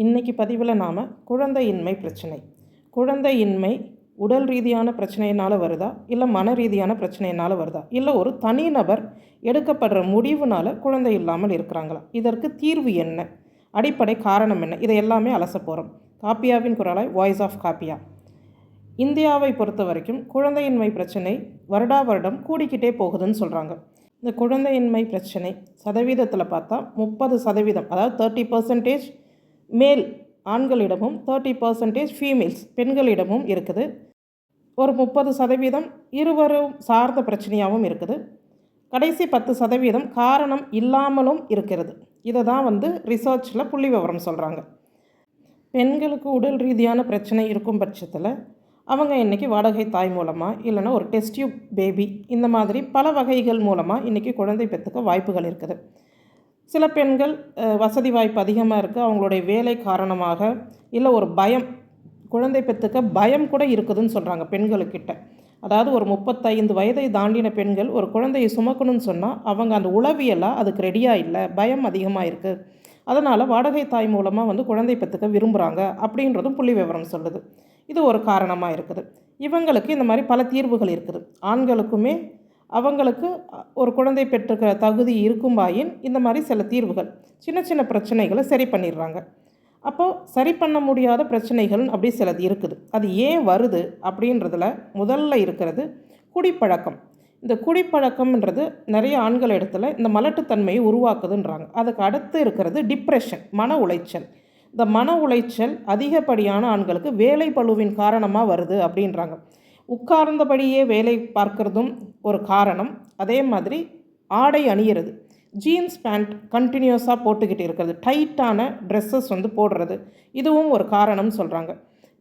இன்றைக்கி பதிவில் நாம் குழந்தையின்மை பிரச்சனை. குழந்தையின்மை உடல் ரீதியான பிரச்சனையினால் வருதா, இல்லை மன ரீதியான பிரச்சனையினால் வருதா, இல்லை ஒரு தனிநபர் எடுக்கப்படுற முடிவுனால் குழந்தை இல்லாமல் இருக்கிறாங்களா, இதற்கு தீர்வு என்ன, அடிப்படை காரணம் என்ன, இதை எல்லாமே அலச போகிறோம். காப்பியாவின் குரலாய் வாய்ஸ் ஆஃப் காப்பியா. இந்தியாவை பொறுத்த வரைக்கும் குழந்தையின்மை பிரச்சனை வருடா வருடம் கூடிக்கிட்டே போகுதுன்னு சொல்கிறாங்க. இந்த குழந்தையின்மை பிரச்சனை சதவீதத்தில் பார்த்தா 30%, அதாவது 30% மேல் ஆண்களிடமும் 30% ஃபீமேல்ஸ் பெண்களிடமும் இருக்குது. ஒரு 30% இருவரும் சார்ந்த பிரச்சனையாகவும் இருக்குது. கடைசி 10% காரணம் இல்லாமலும் இருக்கிறது. இதை தான் ரிசர்ச்சில் புள்ளி விவரம் சொல்கிறாங்க. பெண்களுக்கு உடல் ரீதியான பிரச்சனை இருக்கும் பட்சத்தில் அவங்க இன்றைக்கி வாடகை தாய் மூலமாக, இல்லைன்னா ஒரு டெஸ்ட் டியூப் பேபி, இந்த மாதிரி பல வகைகள் மூலமாக இன்றைக்கி குழந்தை பெற்றுக்க வாய்ப்புகள் இருக்குது. சில பெண்கள் வசதி வாய்ப்பு அதிகமாக இருக்குது, அவங்களுடைய வேலை காரணமாக, இல்லை ஒரு பயம், குழந்தை பெற்றுக்க பயம் கூட இருக்குதுன்னு சொல்கிறாங்க பெண்களுக்கிட்ட. அதாவது ஒரு 35 வயதை தாண்டின பெண்கள் ஒரு குழந்தையை சுமக்கணும்னு சொன்னால் அவங்க அந்த உளவியலாக அதுக்கு ரெடியாக இல்லை, பயம் அதிகமாக இருக்குது. அதனால் வாடகை தாய் மூலமாக குழந்தை பெற்றுக்க விரும்புகிறாங்க அப்படின்றதும் புள்ளி விவரம் சொல்லுது. இது ஒரு காரணமாக இருக்குது. இவங்களுக்கு இந்த மாதிரி பல தீர்வுகள் இருக்குது. ஆண்களுக்குமே அவங்களுக்கு ஒரு குழந்தை பெற்றுக்கிற தகுதி இருக்கும்பாயின் இந்த மாதிரி சில தீர்வுகள், சின்ன சின்ன பிரச்சனைகளை சரி பண்ணிடுறாங்க. அப்போது சரி பண்ண முடியாத பிரச்சனைகள் அப்படி சிலது இருக்குது. அது ஏன் வருது அப்படின்றதுல முதல்ல இருக்கிறது குடிப்பழக்கம். இந்த குடிப்பழக்கம்ன்றது நிறைய ஆண்கள் இடத்துல இந்த மலட்டுத்தன்மையை உருவாக்குதுன்றாங்க. அதுக்கு அடுத்து இருக்கிறது டிப்ரெஷன், மன உளைச்சல். இந்த மன உளைச்சல் அதிகப்படியான ஆண்களுக்கு வேலை பளுவின் காரணமாக வருது அப்படின்றாங்க. உட்கார்ந்தபடியே வேலை பார்க்குறதும் ஒரு காரணம். அதே மாதிரி ஆடை அணியிறது, ஜீன்ஸ் பேண்ட் கண்டினியூஸாக போட்டுக்கிட்டு இருக்கிறது, டைட்டான ட்ரெஸ்ஸஸ் போடுறது, இதுவும் ஒரு காரணம்னு சொல்கிறாங்க.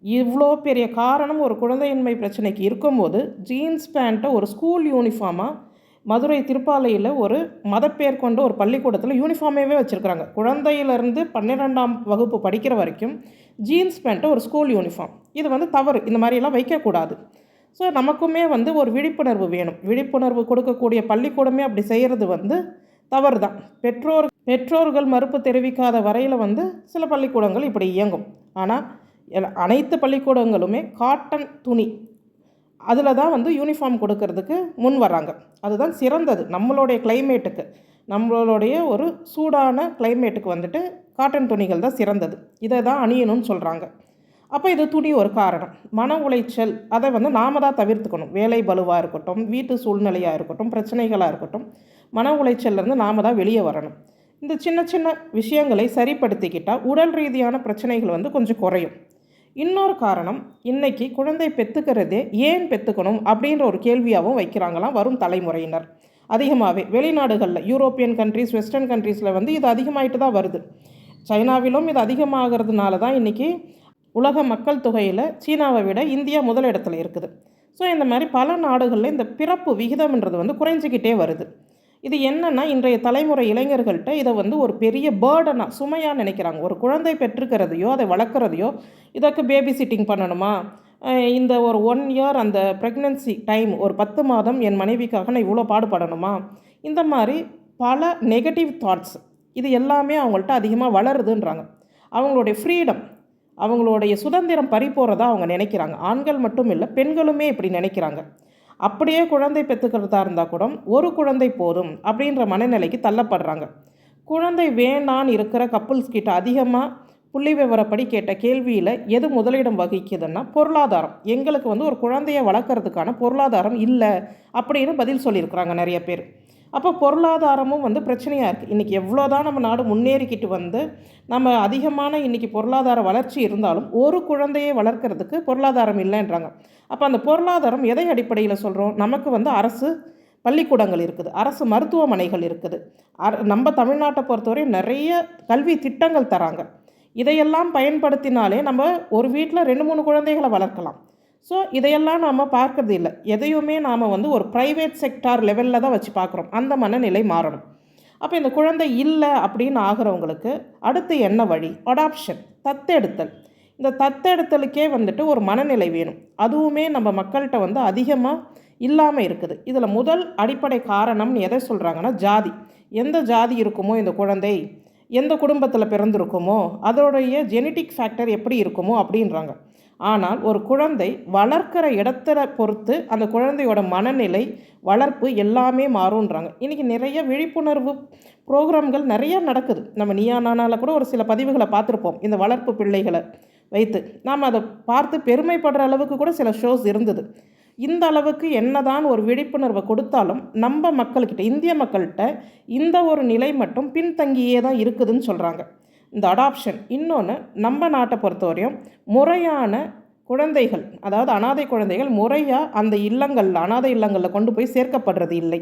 இவ்வளோ பெரிய காரணம் ஒரு குழந்தையின்மை பிரச்சனைக்கு இருக்கும்போது ஜீன்ஸ் பேண்ட்டை ஒரு ஸ்கூல் யூனிஃபார்மாக மதுரை திருப்பாலையில் ஒரு மதப்பேர் கொண்ட ஒரு பள்ளிக்கூடத்தில் யூனிஃபார்மாகவே வச்சுருக்குறாங்க. குழந்தையிலேருந்து 12ஆம் வகுப்பு படிக்கிற வரைக்கும் ஜீன்ஸ் பேண்ட்டை ஒரு ஸ்கூல் யூனிஃபார்ம். இது தவறு, இந்த மாதிரிலாம் வைக்கக்கூடாது. ஸோ நமக்குமே ஒரு விழிப்புணர்வு வேணும். விழிப்புணர்வு கொடுக்கக்கூடிய பள்ளிக்கூடமே அப்படி செய்கிறது தவறு தான். பெற்றோர்கள் மறுப்பு தெரிவிக்காத வரையில் சில பள்ளிக்கூடங்கள் இப்படி இயங்கும். ஆனால் அனைத்து பள்ளிக்கூடங்களுமே காட்டன் துணி அதில் தான் யூனிஃபார்ம் கொடுக்கறதுக்கு முன் வராங்க. அதுதான் சிறந்தது. நம்மளுடைய கிளைமேட்டுக்கு, நம்மளுடைய ஒரு சூடான கிளைமேட்டுக்கு காட்டன் துணிகள் தான் சிறந்தது. இதை தான் அணியணும்னு சொல்கிறாங்க. அப்போ இது துணி ஒரு காரணம். மன உளைச்சல் அதை நாம தான் தவிர்த்துக்கணும். வேலை பலுவாக இருக்கட்டும், வீட்டு சூழ்நிலையாக இருக்கட்டும், பிரச்சனைகளாக இருக்கட்டும், மன உளைச்சல்லேருந்து நாம தான் வெளியே வரணும். இந்த சின்ன சின்ன விஷயங்களை சரிப்படுத்திக்கிட்டால் உடல் ரீதியான பிரச்சனைகள் கொஞ்சம் குறையும். இன்னொரு காரணம், இன்றைக்கி குழந்தை பெற்றுக்கிறதே ஏன் பெற்றுக்கணும் அப்படின்ற ஒரு கேள்வியாகவும் வைக்கிறாங்களாம் வரும் தலைமுறையினர். அதிகமாகவே வெளிநாடுகளில், யூரோப்பியன் கண்ட்ரீஸ், வெஸ்டர்ன் கண்ட்ரீஸில் இது அதிகமாகிட்டு தான் வருது. சைனாவிலும் இது அதிகமாகிறதுனால தான் இன்றைக்கி உலக மக்கள் தொகையில் சீனாவை விட இந்தியா முதலிடத்தில் இருக்குது. ஸோ இந்த மாதிரி பல நாடுகளில் இந்த பிறப்பு விகிதம்ன்றது குறைஞ்சிக்கிட்டே வருது. இது என்னென்னா, இன்றைய தலைமுறை இளைஞர்கள்ட்ட இதை ஒரு பெரிய பேர்டனாக, சுமையாக நினைக்கிறாங்க. ஒரு குழந்தை பெற்றுக்கிறதையோ அதை வளர்க்குறதையோ, இதற்கு பேபி சிட்டிங் பண்ணணுமா, இந்த ஒரு 1 இயர் அந்த ப்ரெக்னென்சி டைம், ஒரு 10 மாதம் என் மனைவிக்காக நான் இவ்வளோ பாடுபடணுமா, இந்த மாதிரி பல நெகட்டிவ் தாட்ஸ், இது எல்லாமே அவங்கள்ட்ட அதிகமாக வளருதுன்றாங்க. அவங்களுடைய ஃப்ரீடம், அவங்களுடைய சுதந்திரம் பறிப்போகிறதா அவங்க நினைக்கிறாங்க. ஆண்கள் மட்டும் இல்லை, பெண்களுமே இப்படி நினைக்கிறாங்க. அப்படியே குழந்தை பெற்றுக்கிறதா இருந்தால் கூட ஒரு குழந்தை போதும் அப்படின்ற மனநிலைக்கு தள்ளப்படுறாங்க. குழந்தை வேணான்னு இருக்கிற கப்புள்ஸ் கிட்ட அதிகமாக புள்ளி விவரப்படி கேட்ட கேள்வியில் எது முதலிடம் வகிக்குதுன்னா பொருளாதாரம். எங்களுக்கு ஒரு குழந்தையை வளர்க்குறதுக்கான பொருளாதாரம் இல்லை அப்படின்னு பதில் சொல்லியிருக்கிறாங்க நிறைய பேர். அப்போ பொருளாதாரமும் பிரச்சனையாக இருக்குது. இன்றைக்கி எவ்வளோ தான் நம்ம நாடு முன்னேறிக்கிட்டு நம்ம அதிகமான இன்றைக்கி பொருளாதார வளர்ச்சி இருந்தாலும் ஒரு குழந்தையை வளர்க்குறதுக்கு பொருளாதாரம் இல்லைன்றாங்க. அப்போ அந்த பொருளாதாரம் எதை அடிப்படையில் சொல்கிறோம்? நமக்கு அரசு பள்ளிக்கூடங்கள் இருக்குது, அரசு மருத்துவமனைகள் இருக்குது, நம்ம தமிழ்நாட்டை பொறுத்தவரை நிறைய கல்வி திட்டங்கள் தராங்க. இதையெல்லாம் பயன்படுத்தினாலே நம்ம ஒரு வீட்டில் 2-3 குழந்தைகளை வளர்க்கலாம். ஸோ இதையெல்லாம் நாம் பார்க்கறது இல்லை. எதையுமே நாம் ஒரு ப்ரைவேட் செக்டார் லெவலில் தான் வச்சு பார்க்குறோம். அந்த மனநிலை மாறணும். அப்போ இந்த குழந்தை இல்லை அப்படின்னு ஆகிறவங்களுக்கு அடுத்து என்ன வழி? அடாப்ஷன், தத்தெடுத்தல். இந்த தத்தெடுத்தலுக்கே ஒரு மனநிலை வேணும். அதுவுமே நம்ம மக்கள்கிட்ட அதிகமாக இல்லாமல் இருக்குது. இதில் முதல் அடிப்படை காரணம்னு எதை சொல்கிறாங்கன்னா ஜாதி. எந்த ஜாதி இருக்குமோ இந்த குழந்தை, எந்த குடும்பத்தில் பிறந்திருக்குமோ அதோடைய ஜெனட்டிக் ஃபேக்டர் எப்படி இருக்குமோ அப்படின்றாங்க. ஆனால் ஒரு குழந்தை வளர்க்கிற இடத்துல பொறுத்து அந்த குழந்தையோட மனநிலை, வளர்ப்பு எல்லாமே மாறுன்றாங்க. இன்றைக்கி நிறைய விழிப்புணர்வு ப்ரோக்ராம்கள் நிறைய நடக்குது. நம்ம நீயா நானால கூட ஒரு சில பதிவுகளை பார்த்துருப்போம். இந்த வளர்ப்பு பிள்ளைகளை வைத்து நாம் அதை பார்த்து பெருமைப்படுற அளவுக்கு கூட சில ஷோஸ் இருந்தது. இந்த அளவுக்கு என்னதான் ஒரு விழிப்புணர்வை கொடுத்தாலும் நம்ம மக்கள்கிட்ட, இந்திய மக்கள்கிட்ட இந்த ஒரு நிலை மட்டும் பின்தங்கியே தான் இருக்குதுன்னு சொல்கிறாங்க. இந்த அடாப்ஷன். இன்னொன்று, நம்ம நாட்டை பொறுத்தவரையும் முறையான குழந்தைகள், அதாவது அனாதை குழந்தைகள் முறையாக அந்த இல்லங்களில், அனாதை இல்லங்களில் கொண்டு போய் சேர்க்கப்படுறது இல்லை.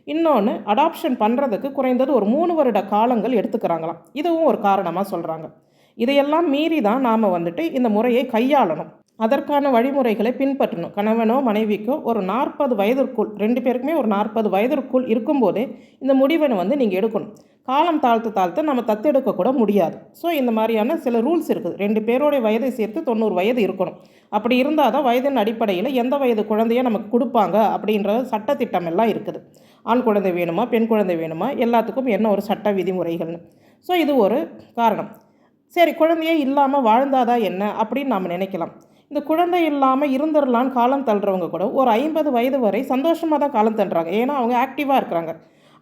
இன்னொன்று, அடாப்ஷன் பண்ணுறதுக்கு குறைந்தது ஒரு 3 வருட காலங்கள் எடுத்துக்கிறாங்களாம். இதுவும் ஒரு காரணமாக சொல்கிறாங்க. இதையெல்லாம் மீறி தான் நாம் இந்த முறையை கையாளணும். அதற்கான வழிமுறைகளை பின்பற்றணும். கணவனோ மனைவிக்கோ ஒரு 40 வயதிற்குள், 2 பேருக்குமே ஒரு 40 வயதிற்குள் இருக்கும்போதே இந்த முடிவை நீங்கள் எடுக்கணும். காலம் தாழ்த்த நம்ம தத்தெடுக்கக்கூட முடியாது. ஸோ இந்த மாதிரியான சில ரூல்ஸ் இருக்குது. 2 பேரோடைய வயதை சேர்த்து 90 வயது இருக்கணும். அப்படி இருந்தால் தான் வயதின் அடிப்படையில் எந்த வயது குழந்தைய நமக்கு கொடுப்பாங்க அப்படின்ற சட்டத்திட்டம் எல்லாம் இருக்குது. ஆண் குழந்தை வேணுமா, பெண் குழந்தை வேணுமா, எல்லாத்துக்கும் என்ன ஒரு சட்ட விதிமுறைகள்னு. ஸோ இது ஒரு காரணம். சரி, குழந்தையே இல்லாமல் வாழ்ந்தாதான் என்ன அப்படின்னு நாம் நினைக்கலாம். இந்த குழந்தை இல்லாமல் இருந்துடலான்னு காலம் தள்ளுறவங்க கூட ஒரு 50 வயது வரை சந்தோஷமாக தான் காலம் தள்ளுறாங்க. ஏன்னா அவங்க ஆக்டிவாக இருக்கிறாங்க.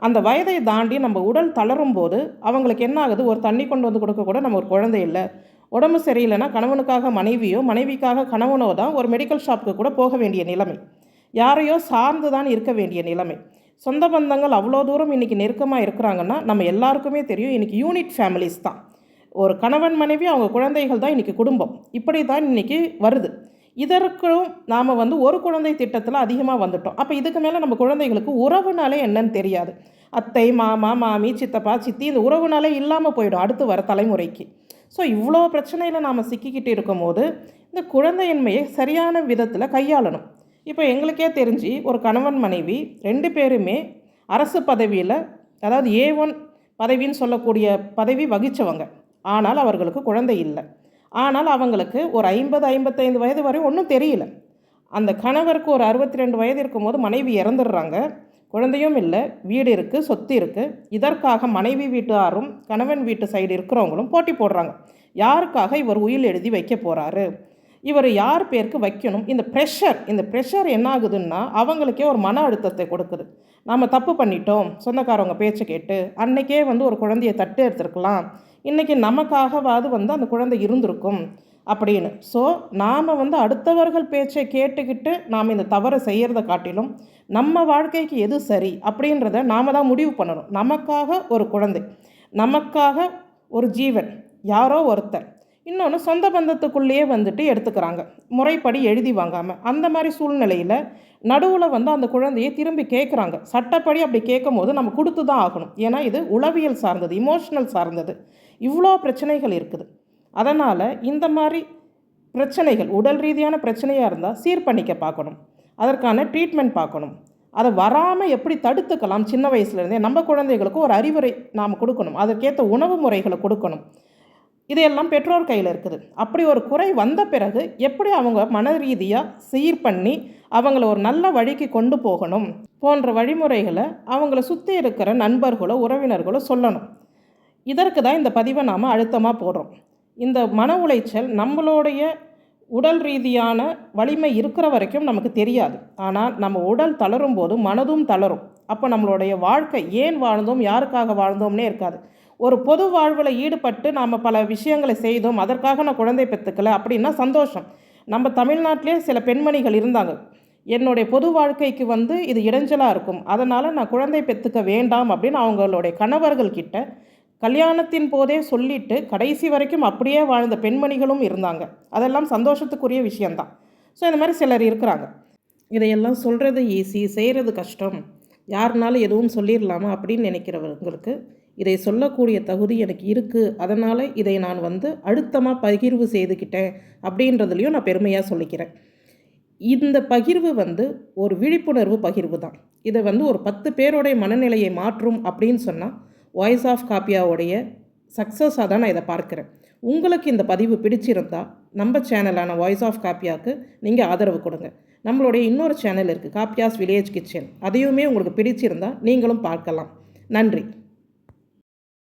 அந்த வயதை தாண்டி நம்ம உடல் தளரும் போது அவங்களுக்கு என்ன ஆகுது, ஒரு தண்ணி கொண்டு வந்து கொடுக்க கூட நம்ம ஒரு குழந்தை இல்லை. உடம்பு சரியில்லைன்னா கணவனுக்காக மனைவியோ, மனைவிக்காக கணவனோ தான் ஒரு மெடிக்கல் ஷாப்புக்கு கூட போக வேண்டிய நிலைமை. யாரையோ சார்ந்து தான் இருக்க வேண்டிய நிலைமை. சொந்த பந்தங்கள் அவ்வளோ தூரம் இன்றைக்கி நெருக்கமாக இருக்கிறாங்கன்னா நம்ம எல்லாருக்குமே தெரியும், இன்றைக்கி யூனிட் ஃபேமிலிஸ் தான். ஒரு கணவன் மனைவி, அவங்க குழந்தைகள் தான் இன்றைக்கி குடும்பம். இப்படி தான் இன்றைக்கி வருது. இதற்கும் நாம் ஒரு குழந்தை திட்டத்தில் அதிகமாக வந்துட்டோம். அப்போ இதுக்கு மேலே நம்ம குழந்தைகளுக்கு உறவுனாலே என்னன்னு தெரியாது. அத்தை, மாமா, மாமி, சித்தப்பா, சித்தி, இந்த உறவுனாலே இல்லாமல் போயிடும் அடுத்து வர தலைமுறைக்கு. ஸோ இவ்வளோ பிரச்சனையில் நாம் சிக்கிக்கிட்டு இருக்கும் போது இந்த குழந்தையின்மையை சரியான விதத்தில் கையாளணும். இப்போ எங்களுக்கே தெரிஞ்சு ஒரு கணவன் மனைவி 2 பேருமே அரசு பதவியில், அதாவது A1 பதவின்னு சொல்லக்கூடிய பதவி வகித்தவங்க. ஆனால் அவர்களுக்கு குழந்தை இல்லை. ஆனால் அவங்களுக்கு ஒரு 50-55 வயது வரை ஒன்றும் தெரியல. அந்த கணவருக்கு ஒரு 62 வயது இருக்கும்போது மனைவி இறந்துடுறாங்க. குழந்தையும் இல்லை, வீடு இருக்குது, சொத்து இருக்குது. இதற்காக மனைவி வீட்டாரும் கணவன் வீட்டு சைடு இருக்கிறவங்களும் போட்டி போடுறாங்க. யாருக்காக இவர் உயில் எழுதி வைக்க போகிறாரு, இவர் யார் பேருக்கு வைக்கணும். இந்த ப்ரெஷர் என்ன ஆகுதுன்னா அவங்களுக்கே ஒரு மன அழுத்தத்தை கொடுக்குது. நாம் தப்பு பண்ணிட்டோம், சொந்தக்காரவங்க பேச்சை கேட்டு அன்றைக்கே ஒரு குழந்தையை தட்டு எடுத்துருக்கலாம், இன்றைக்கி நமக்காகவாது அந்த குழந்தை இருந்திருக்கும் அப்படின்னு. ஸோ நாம் அடுத்தவர்கள் பேச்சை கேட்டுக்கிட்டு நாம் இந்த தவறை செய்கிறத காட்டிலும் நம்ம வாழ்க்கைக்கு எது சரி அப்படின்றத நாம் தான் முடிவு பண்ணணும். நமக்காக ஒரு குழந்தை, நமக்காக ஒரு ஜீவன், யாரோ ஒருத்தர். இன்னொன்று, சொந்த பந்தத்துக்குள்ளேயே எடுத்துக்கிறாங்க, முறைப்படி எழுதி வாங்காமல். அந்த மாதிரி சூழ்நிலையில் நடுவில் அந்த குழந்தையை திரும்பி கேட்குறாங்க. சட்டப்படி அப்படி கேட்கும் போது நம்ம கொடுத்து தான் ஆகணும். ஏன்னா இது உளவியல் சார்ந்தது, இமோஷனல் சார்ந்தது. இவ்வளோ பிரச்சனைகள் இருக்குது. அதனால் இந்த மாதிரி பிரச்சனைகள், உடல் ரீதியான பிரச்சனையாக இருந்தால் சீர் பண்ணிக்க பார்க்கணும். அதற்கான ட்ரீட்மெண்ட் பார்க்கணும். அதை வராமல் எப்படி தடுத்துக்கலாம், சின்ன வயசுலேருந்தே நம்ம குழந்தைகளுக்கு ஒரு அறிவுரை நாம் கொடுக்கணும். அதற்கேற்ற உணவு முறைகளை கொடுக்கணும். இதையெல்லாம் பெற்றோர் கையில் இருக்குது. அப்படி ஒரு குறை வந்த பிறகு எப்படி அவங்க மன ரீதியாக சீர் பண்ணி அவங்கள ஒரு நல்ல வழிக்கு கொண்டு போகணும் போன்ற வழிமுறைகளை அவங்கள சுற்றி இருக்கிற நண்பர்களோ உறவினர்களோ சொல்லணும். இதற்கு தான் இந்த பதிவை நாம் அழுத்தமாக போடுறோம். இந்த மன உளைச்சல் நம்மளுடைய உடல் ரீதியான வலிமை இருக்கிற வரைக்கும் நமக்கு தெரியாது. ஆனால் நம்ம உடல் தளரும் போது மனதும் தளரும். அப்போ நம்மளுடைய வாழ்க்கை ஏன் வாழ்ந்தோம், யாருக்காக வாழ்ந்தோம்னே இருக்காது. ஒரு பொது வாழ்வில் ஈடுபட்டு நாம் பல விஷயங்களை செய்தோம், அதற்காக நான் குழந்தை பெற்றுக்கலை அப்படின்னா சந்தோஷம். நம்ம தமிழ்நாட்டிலே சில பெண்மணிகள் இருந்தாங்க, என்னுடைய பொது வாழ்க்கைக்கு இது இடைஞ்சலாக இருக்கும், அதனால் நான் குழந்தை பெற்றுக்க வேண்டாம் அப்படின்னு அவங்களுடைய கணவர்கள்கிட்ட கல்யாணத்தின் போதே சொல்லிட்டு கடைசி வரைக்கும் அப்படியே வாழ்ந்த பெண்மணிகளும் இருந்தாங்க. அதெல்லாம் சந்தோஷத்துக்குரிய விஷயந்தான். ஸோ இந்த மாதிரி சிலர் இருக்கிறாங்க. இதையெல்லாம் சொல்கிறது ஈஸி, செய்கிறது கஷ்டம், யாருனாலும் எதுவும் சொல்லிடலாமா அப்படின்னு நினைக்கிறவங்களுக்கு இதை சொல்லக்கூடிய தகுதி எனக்கு இருக்குது. அதனால் இதை நான் அழுத்தமாக பகிர்வு செய்துக்கிட்டேன் அப்படின்றதுலையும் நான் பெருமையாக சொல்லிக்கிறேன். இந்த பகிர்வு ஒரு விழிப்புணர்வு பகிர்வு தான். இதை ஒரு 10 பேருடைய மனநிலையை மாற்றும் அப்படின்னு சொன்னால் வாய்ஸ் ஆஃப் காப்பியாவுடைய சக்ஸஸாக தான் நான் இதை பார்க்குறேன். உங்களுக்கு இந்த பதிவு பிடிச்சிருந்தால் நம்ம சேனலான வாய்ஸ் ஆஃப் காப்பியாவுக்கு நீங்கள் ஆதரவு கொடுங்க. நம்மளுடைய இன்னொரு சேனல் இருக்குது, காப்பியாஸ் வில்லேஜ் கிச்சன். அதையுமே உங்களுக்கு பிடிச்சிருந்தால் நீங்களும் பார்க்கலாம். நன்றி.